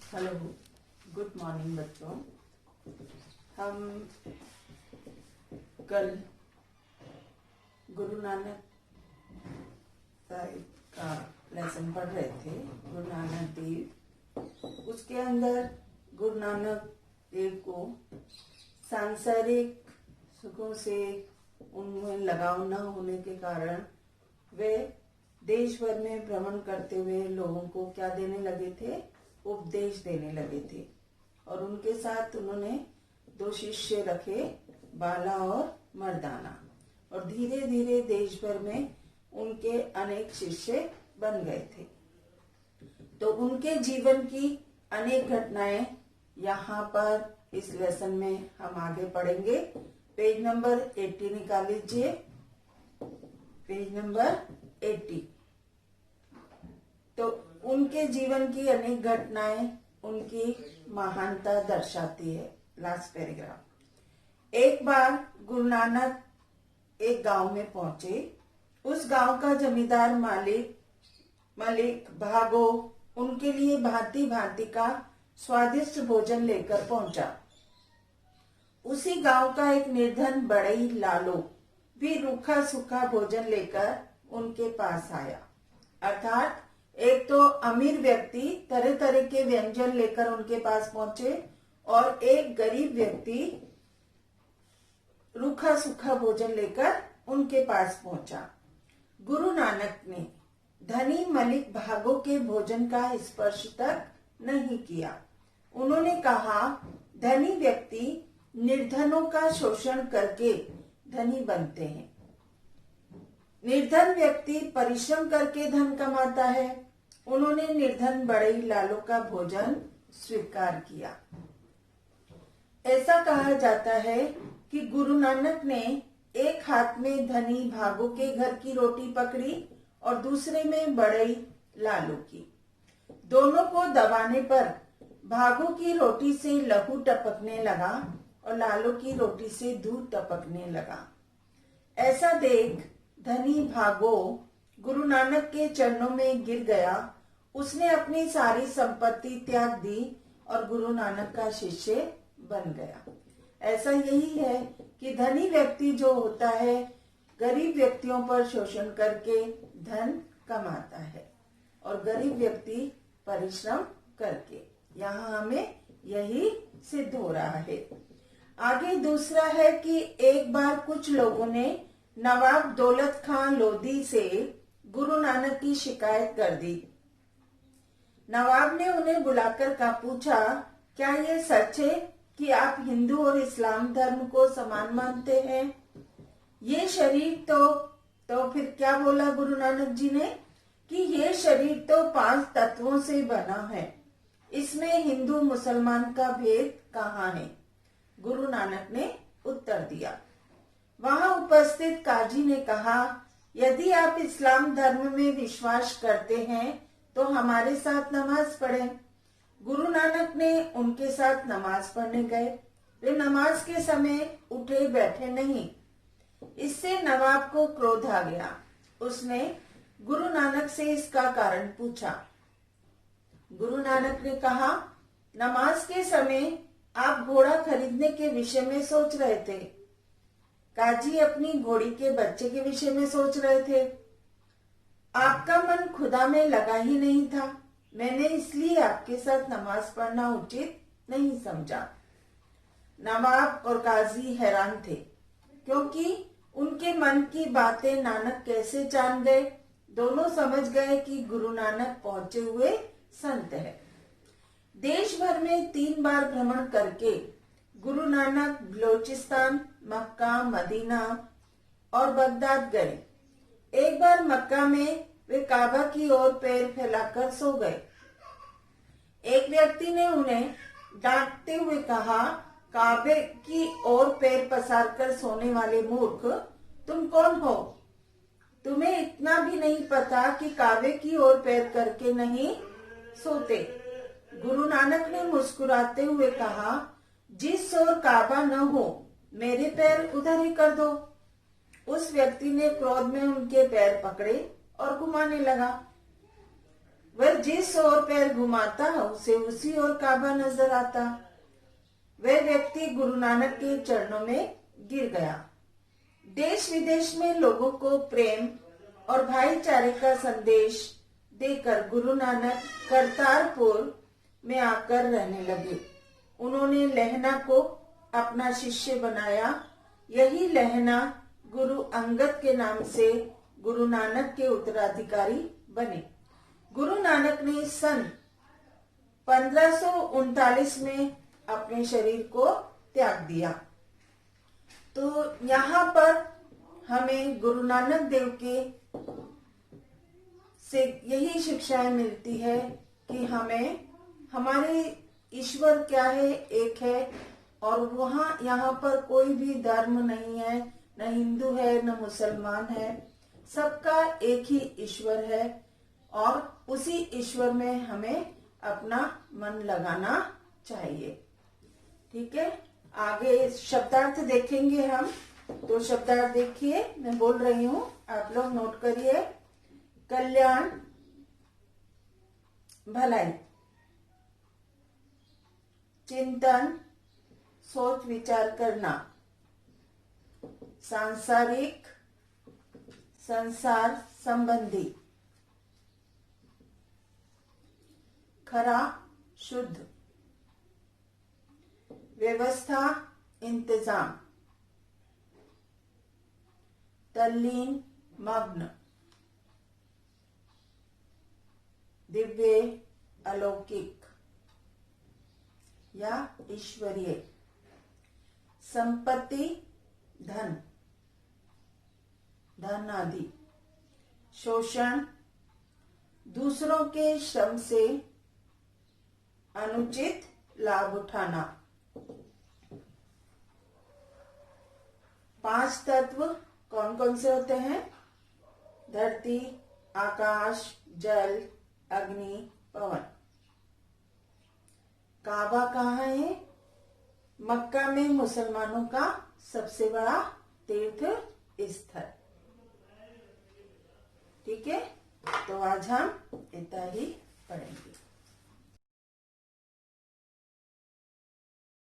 Hello, good morning बच्चों। हम कल गुरु नानक साहिब का लेसन पढ़ रहे थे, गुरु नानक देव। उसके अंदर गुरु नानक देव को सांसारिक सुखों से उनमें लगाव न होने के कारण वे देश भर में भ्रमण करते हुए लोगों को क्या देने लगे थे? उपदेश देने लगे थे। और उनके साथ उन्होंने 2 शिष्य रखे, बाला और मर्दाना। और धीरे धीरे देश भर में उनके अनेक शिष्य बन गए थे। तो उनके जीवन की अनेक घटनाएं यहाँ पर इस लेसन में हम आगे पढ़ेंगे। पेज नंबर 80 निकाल लीजिए। Page number 80। तो उनके जीवन की अनेक घटनाएं उनकी महानता दर्शाती है। Last paragraph. एक बार गुरु नानक एक गांव में पहुंचे। उस गांव का जमींदार मलिक भागो उनके लिए भांति भांति का स्वादिष्ट भोजन लेकर पहुंचा। उसी गांव का एक निर्धन बड़ई लालो भी रूखा सूखा भोजन लेकर उनके पास आया। अर्थात एक तो अमीर व्यक्ति तरह तरह के व्यंजन लेकर उनके पास पहुंचे और एक गरीब व्यक्ति रूखा सूखा भोजन लेकर उनके पास पहुंचा। गुरु नानक ने धनी मलिक भागो के भोजन का स्पर्श तक नहीं किया। उन्होंने कहा, धनी व्यक्ति निर्धनों का शोषण करके धनी बनते हैं। निर्धन व्यक्ति परिश्रम करके धन कमाता है। उन्होंने निर्धन बड़ई लालो का भोजन स्वीकार किया। ऐसा कहा जाता है कि गुरु नानक ने एक हाथ में धनी भागो के घर की रोटी पकड़ी और दूसरे में बड़ई लालो की। दोनों को दबाने पर भागो की रोटी से लहू टपकने लगा और लालो की रोटी से दूध टपकने लगा। ऐसा देख धनी भागो गुरु नानक के चरणों में गिर गया। उसने अपनी सारी संपत्ति त्याग दी और गुरु नानक का शिष्य बन गया। ऐसा यही है कि धनी व्यक्ति जो होता है गरीब व्यक्तियों पर शोषण करके धन कमाता है और गरीब व्यक्ति परिश्रम करके। यहाँ हमें यही सिद्ध हो रहा है। आगे दूसरा है कि एक बार कुछ लोगों ने नवाब दौलत खान लोधी से गुरु नानक की शिकायत कर दी। नवाब ने उन्हें बुलाकर का पूछा, क्या ये सच है कि आप हिंदू और इस्लाम धर्म को समान मानते हैं? ये शरीर तो फिर क्या बोला गुरु नानक जी ने कि ये शरीर तो 5 तत्वों से बना है। इसमें हिंदू मुसलमान का भेद कहाँ है? गुरु नानक ने उत्तर दिया। वहां उपस्थित काजी ने कहा, यदि आप इस्लाम धर्म में विश्वास करते हैं तो हमारे साथ नमाज पढ़ें। गुरु नानक ने उनके साथ नमाज पढ़ने गए। वे नमाज के समय उठे बैठे नहीं। इससे नवाब को क्रोध आ गया। उसने गुरु नानक से इसका कारण पूछा। गुरु नानक ने कहा, नमाज के समय आप घोड़ा खरीदने के विषय में सोच रहे थे। काजी अपनी घोड़ी के बच्चे के विषय में सोच रहे थे। आपका मन खुदा में लगा ही नहीं था। मैंने इसलिए आपके साथ नमाज पढ़ना उचित नहीं समझा। नवाब और काजी हैरान थे क्योंकि उनके मन की बातें नानक कैसे जान गए। दोनों समझ गए कि गुरु नानक पहुंचे हुए संत है। देश भर में 3 बार भ्रमण करके गुरु नानक बलोचिस्तान, मक्का, मदीना और बगदाद गए। एक बार मक्का में वे काबा की ओर पैर फैलाकर सो गए। एक व्यक्ति ने उन्हें डांटते हुए कहा, काबे की ओर पैर पसार कर सोने वाले मूर्ख, तुम कौन हो? तुम्हें इतना भी नहीं पता कि काबे की ओर पैर करके नहीं सोते। गुरु नानक ने मुस्कुराते हुए कहा, जिस ओर काबा न हो मेरे पैर उधर ही कर दो। उस व्यक्ति ने क्रोध में उनके पैर पकड़े और घुमाने लगा। वह जिस ओर पैर घुमाता उसे उसी ओर काबा नजर आता। वह व्यक्ति गुरु नानक के चरणों में गिर गया। देश विदेश में लोगों को प्रेम और भाईचारे का संदेश देकर गुरु नानक करतारपुर में आकर रहने लगे। उन्होंने लहना को अपना शिष्य बनाया। यही लहना गुरु अंगद के नाम से गुरु नानक के उत्तराधिकारी बने। गुरु नानक ने सन 1539 में अपने शरीर को त्याग दिया। तो यहाँ पर हमें गुरु नानक देव के से यही शिक्षाएं मिलती है कि हमें हमारे ईश्वर क्या है, एक है, और वहाँ यहाँ पर कोई भी धर्म नहीं है, न हिंदू है न मुसलमान है, सबका एक ही ईश्वर है और उसी ईश्वर में हमें अपना मन लगाना चाहिए। ठीक है, आगे शब्दार्थ देखेंगे हम। तो शब्दार्थ देखिए, मैं बोल रही हूँ, आप लोग नोट करिए। कल्याण, भलाई, चिंतन, सोच विचार करना, सांसारिक, संसार संबंधी, खरा, शुद्ध, व्यवस्था, इंतजाम, तल्लीन, मग्न, दिव्य, अलौकिक या ईश्वरीय, संपत्ति, धन, धन आदि, शोषण, दूसरों के श्रम से अनुचित लाभ उठाना। 5 तत्व कौन कौन से होते हैं? धरती, आकाश, जल, अग्नि, पवन। काबा कहाँ है? मक्का में मुसलमानों का सबसे बड़ा तीर्थ स्थल। ठीक है, तो आज हम इतना ही पढ़ेंगे।